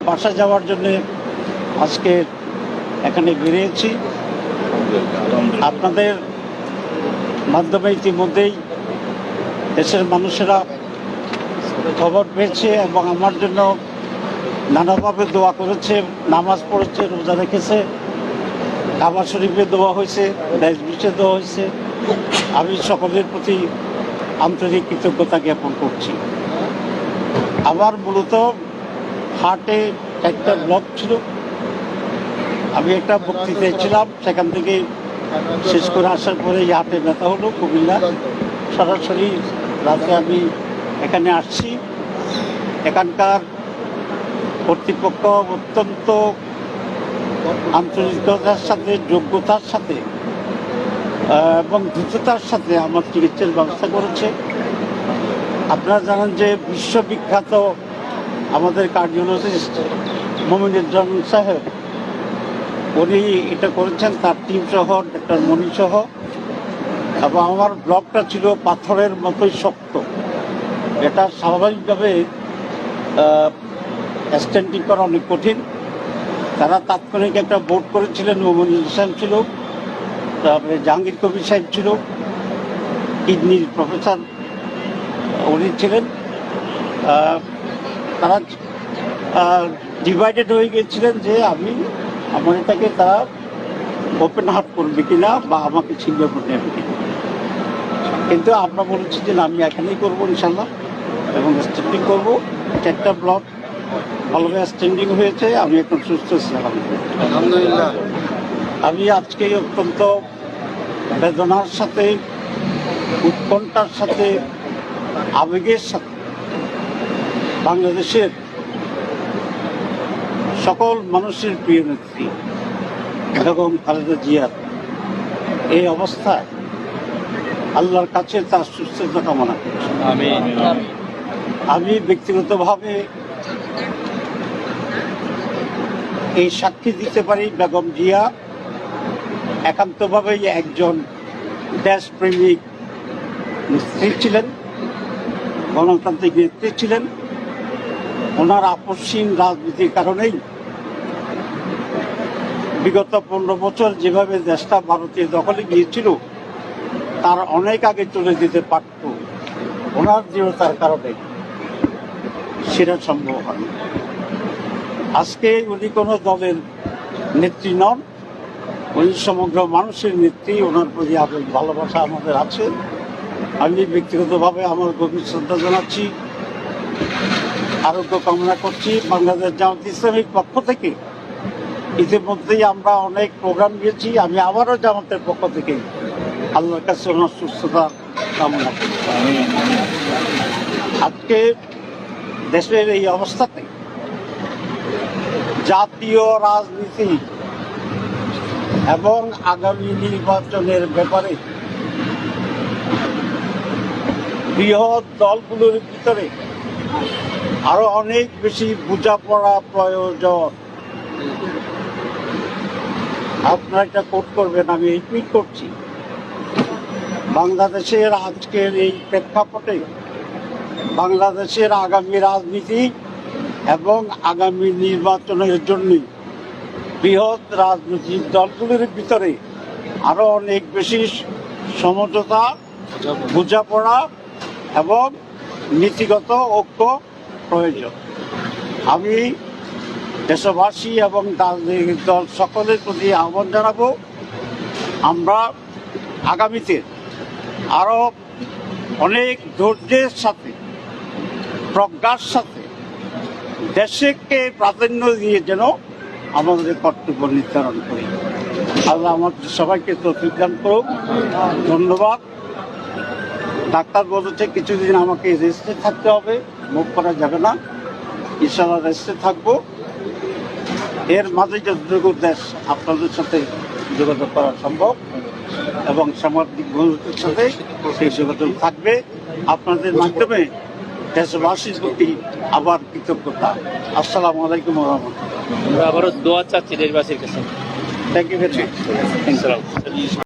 বাসায় যাওয়ার জন্য আজকে এখানে বেরিয়েছি। আপনাদের মাধ্যমে ইতিমধ্যেই দেশের মানুষেরা খবর পেয়েছে এবং আমার জন্য নানাভাবে দোয়া করেছে, নামাজ পড়েছে, রোজা রেখেছে, কাবা শরীফে দোয়া হয়েছে, দেশ বিদেশে দোয়া হয়েছে। আমি সকলের প্রতি আন্তরিক কৃতজ্ঞতা জ্ঞাপন করছি। আমার মূলত হার্টে একটা ব্লক ছিল। আমি একটা বক্তৃতায় ছিলাম, সেখান থেকে শেষ করে আসার পরে এই হার্টে ব্যথা হলো কুমিল্লা। সরাসরি রাতে আমি এখানে আসছি। এখানকার কর্তৃপক্ষ অত্যন্ত আন্তরিকতার সাথে, যোগ্যতার সাথে এবং দ্রুততার সাথে আমার চিকিৎসার ব্যবস্থা করেছে। আপনারা জানেন যে বিশ্ববিখ্যাত আমাদের কার্ডিওলজিস্ট মমিনুজ্জামান সাহেব, উনি এটা করেছেন, তার টিম সহ, ডক্টর মনি সহ। এবং আমার ব্লকটা ছিল পাথরের মতোই শক্ত। এটা স্বাভাবিকভাবে স্ট্যান্ডিং করা অনেক কঠিন। তারা তাৎক্ষণিক একটা বোর্ড করেছিলেন, মোমিনুল ইসলাম ছিল, তারপরে জাহাঙ্গীর কবির সাহেব ছিল, কিডনির প্রফেসর উনি ছিলেন। তারা ডিভাইডেড হয়ে গিয়েছিলেন যে আমার এটাকে তারা ওপেন হার্ট করবে কিনা বা আমাকে সিঙ্গাপুর নেবে কিনা। কিন্তু আমরা বলেছি যে আমি এখানেই করবো ইনশাল্লাহ, এবং স্ট্যান্ডিং করবো। একটা ব্লক ভালোভাবে স্ট্যান্ডিং হয়েছে, আমি এখন সুস্থ ছিলাম আলহামদুলিল্লাহ। আমি আজকে অত্যন্ত বেদনার সাথে, উৎকণ্ঠার সাথে, আবেগের সাথে বাংলাদেশের সকল মানুষের প্রিয় নেত্রী বেগম খালেদা জিয়ার এই অবস্থায় আল্লাহর কাছে তার সুস্থতা কামনা করছি। আমি ব্যক্তিগতভাবে এই সাক্ষী দিতে পারি, বেগম জিয়া একান্তভাবেই একজন দেশপ্রেমিক নেত্রী ছিলেন, গণতান্ত্রিক নেত্রী ছিলেন। ওনার আপসহীন রাজনীতির কারণেই বিগত 15 বছর যেভাবে দেশটা ভারতীয় দখলে গিয়েছিল, তার অনেক আগে চলে যেতে পারত। ওনার দৃঢ়তার কারণে সেটা সম্ভব হয়। আজকে উনি কোনো দলের নেত্রী নন, উনি সমগ্র মানুষের নেত্রী। ওনার প্রতি আবেগ ভালোবাসা আমাদের আছে। আমি ব্যক্তিগতভাবে আমার গভীর শ্রদ্ধা জানাচ্ছি, আরোগ্য কামনা করছি। বাংলাদেশ জামাত ইসলামীর পক্ষ থেকে ইতিমধ্যেই আমরা অনেক প্রোগ্রাম দিয়েছি। আমি আবারও জামাতের পক্ষ থেকে আল্লাহর কাছে ওনার সুস্থতা কামনা করছি। আজকে দেশের এই অবস্থাতে জাতীয় রাজনীতি এবং আগামী নির্বাচনের ব্যাপারে বৃহৎ দলগুলোর ভিতরে আরো অনেক বেশি বোঝাপড়া প্রয়োজন। আপনারা এটা কোট করবেন, আমি এই টুইট করছি। বাংলাদেশের আজকের এই প্রেক্ষাপটে বাংলাদেশের আগামী রাজনীতি এবং আগামী নির্বাচনের জন্য বৃহৎ রাজনৈতিক দলগুলির ভিতরে আরো অনেক বেশি সমঝোতা, বোঝাপড়া এবং নীতিগত ঐক্য প্রয়োজন। আমি দেশবাসী এবং রাজনৈতিক দল সকলের প্রতি আহ্বান জানাবো, আমরা আগামীতে আরো অনেক ধৈর্যের সাথে, প্রজ্ঞার সাথে দেশকে প্রাধান্য দিয়ে যেন আমাদের কর্তব্য নির্ধারণ করি। আল্লাহ আমাদের সবাইকে তৌফিক দান করুক। ধন্যবাদ। ডাক্তার বলেছে কিছুদিন আমাকে রেস্টে থাকতে হবে, মুভ করা যাবে না। ইনশাআল্লাহ রেস্টে থাকবো। এর মাঝে যতটুকু দেশ আপনাদের সাথে যোগাযোগ করা সম্ভব এবং সামাজিক বন্ধুদের সাথে সেই যোগাযোগ থাকবে। আপনাদের মাধ্যমে দেশবাসীর প্রতি আবার কৃতজ্ঞতা। আসসালামু আলাইকুম ওয়া রাহমাতুল্লাহ। আমরা আবারও দোয়া চাচ্ছি দেশবাসীর কাছে। Thank you very much.